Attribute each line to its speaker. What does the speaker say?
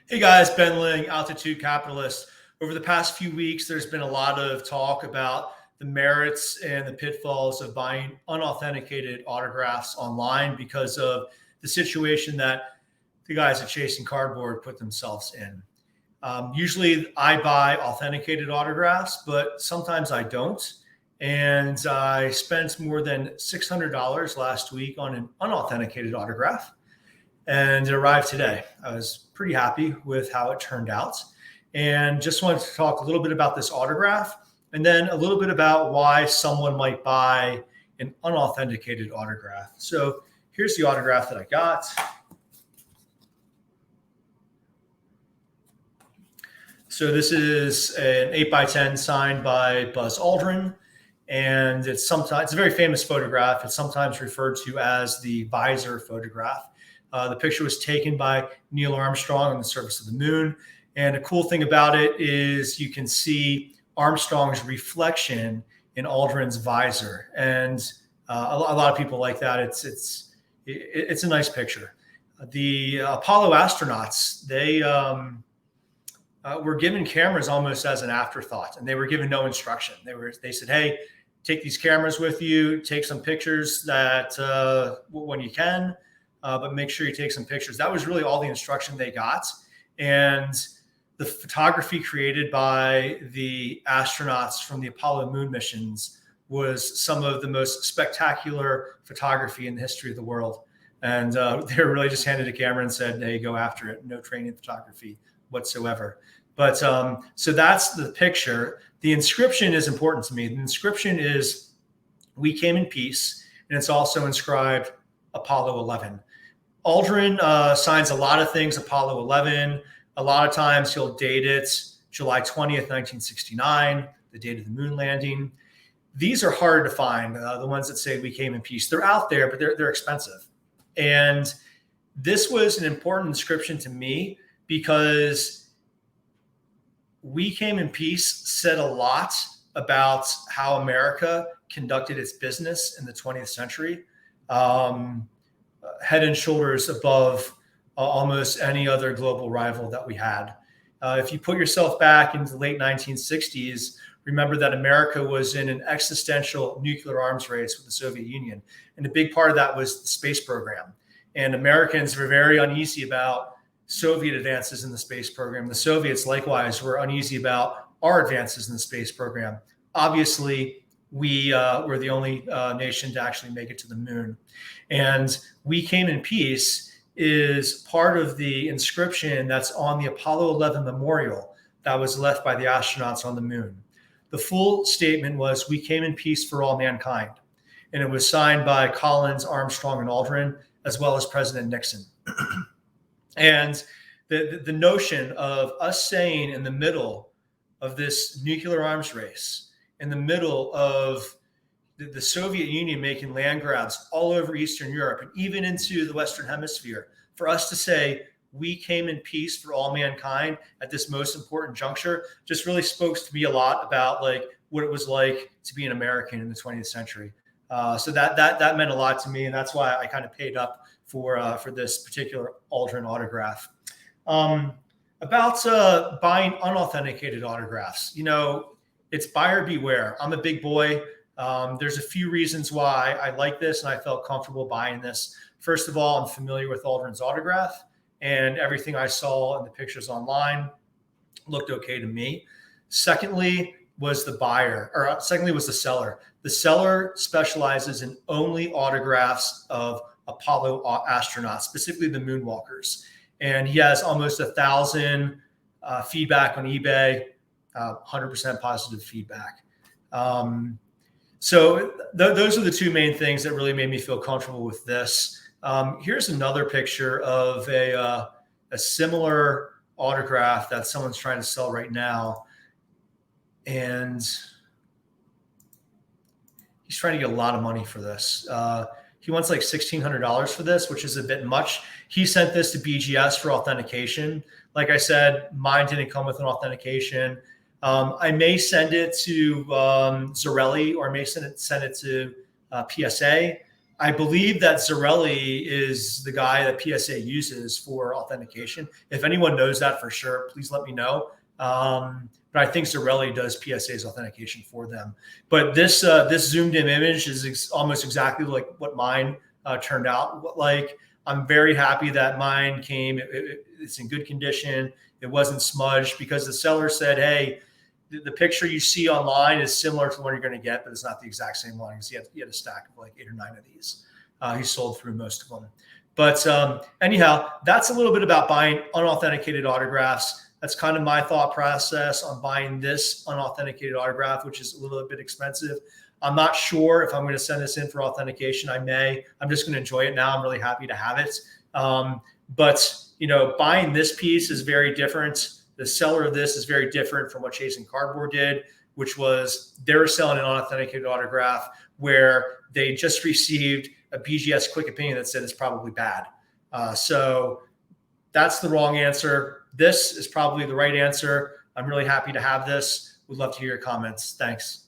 Speaker 1: Hey guys, Ben Ling, Altitude Capitalist. Over the past few weeks, there's been a lot of talk about the merits and the pitfalls of buying unauthenticated autographs online because of the situation that the guys at Chasing Cardboard put themselves in. Usually I buy authenticated autographs, but sometimes I don't. And I spent more than $600 last week on an unauthenticated autograph, and it arrived today. I was pretty happy with how it turned out, and just wanted to talk a little bit about this autograph and then a little bit about why someone might buy an unauthenticated autograph. So here's the autograph that I got. So this is an 8x10 signed by Buzz Aldrin, and it's a very famous photograph. It's sometimes referred to as the visor photograph. The picture was taken by Neil Armstrong on the surface of the moon. And a cool thing about it is you can see Armstrong's reflection in Aldrin's visor. And a lot of people like that. It's a nice picture. The Apollo astronauts, they were given cameras almost as an afterthought, and they were given no instruction. They said, hey, take these cameras with you, take some pictures that when you can. But make sure you take some pictures. That was really all the instruction they got. And the photography created by the astronauts from the Apollo moon missions was some of the most spectacular photography in the history of the world. And they were really just handed a camera and said, hey, go after it. No training in photography whatsoever. But so that's the picture. The inscription is important to me. The inscription is, "We came in peace." And it's also inscribed Apollo 11. Aldrin signs a lot of things Apollo 11. A lot of times he'll date it July 20th, 1969, the date of the moon landing. These are hard to find, the ones that say "We came in peace." They're out there, but they're expensive. And this was an important inscription to me because "We came in peace" said a lot about how America conducted its business in the 20th century. Head and shoulders above almost any other global rival that we had. If you put yourself back into the late 1960s, remember that America was in an existential nuclear arms race with the Soviet Union. And a big part of that was the space program. And Americans were very uneasy about Soviet advances in the space program. The Soviets likewise were uneasy about our advances in the space program. Obviously, we were the only nation to actually make it to the moon. And "We came in peace" is part of the inscription that's on the Apollo 11 memorial that was left by the astronauts on the moon. The full statement was "We came in peace for all mankind." And it was signed by Collins, Armstrong, and Aldrin, as well as President Nixon. And the notion of us saying in the middle of this nuclear arms race, in the middle of the Soviet Union making land grabs all over Eastern Europe and even into the Western Hemisphere, for us to say "We came in peace for all mankind" at this most important juncture just really spoke to me a lot about like what it was like to be an American in the 20th century. So that meant a lot to me, and that's why I kind of paid up for this particular Aldrin autograph. About buying unauthenticated autographs, it's buyer beware. I'm a big boy. There's a few reasons why I like this and I felt comfortable buying this. First of all, I'm familiar with Aldrin's autograph, and everything I saw in the pictures online looked okay to me. Secondly was the seller. The seller specializes in only autographs of Apollo astronauts, specifically the moonwalkers. And he has almost 1,000 feedback on eBay, 100% positive feedback. So those are the two main things that really made me feel comfortable with this. Here's another picture of a similar autograph that someone's trying to sell right now. And he's trying to get a lot of money for this. He wants like $1,600 for this, which is a bit much. He sent this to BGS for authentication. Like I said, mine didn't come with an authentication. I may send it to Zarelli, or I may send it to PSA. I believe that Zarelli is the guy that PSA uses for authentication. If anyone knows that for sure, please let me know. But I think Zarelli does PSA's authentication for them. But this zoomed in image is almost exactly like what mine turned out like. I'm very happy that mine came. It's in good condition. It wasn't smudged because the seller said, hey, the picture you see online is similar to the one you're going to get, but it's not the exact same one. Because he had a stack of like 8 or 9 of these. He sold through most of them. But anyhow, that's a little bit about buying unauthenticated autographs. That's kind of my thought process on buying this unauthenticated autograph, which is a little bit expensive. I'm not sure if I'm going to send this in for authentication. I may. I'm just going to enjoy it now. I'm really happy to have it. But buying this piece is very different. The seller of this is very different from what Chasing Cardboard did, which was they were selling an unauthenticated autograph where they just received a BGS quick opinion that said it's probably bad. So that's the wrong answer. This is probably the right answer. I'm really happy to have this. Would love to hear your comments. Thanks.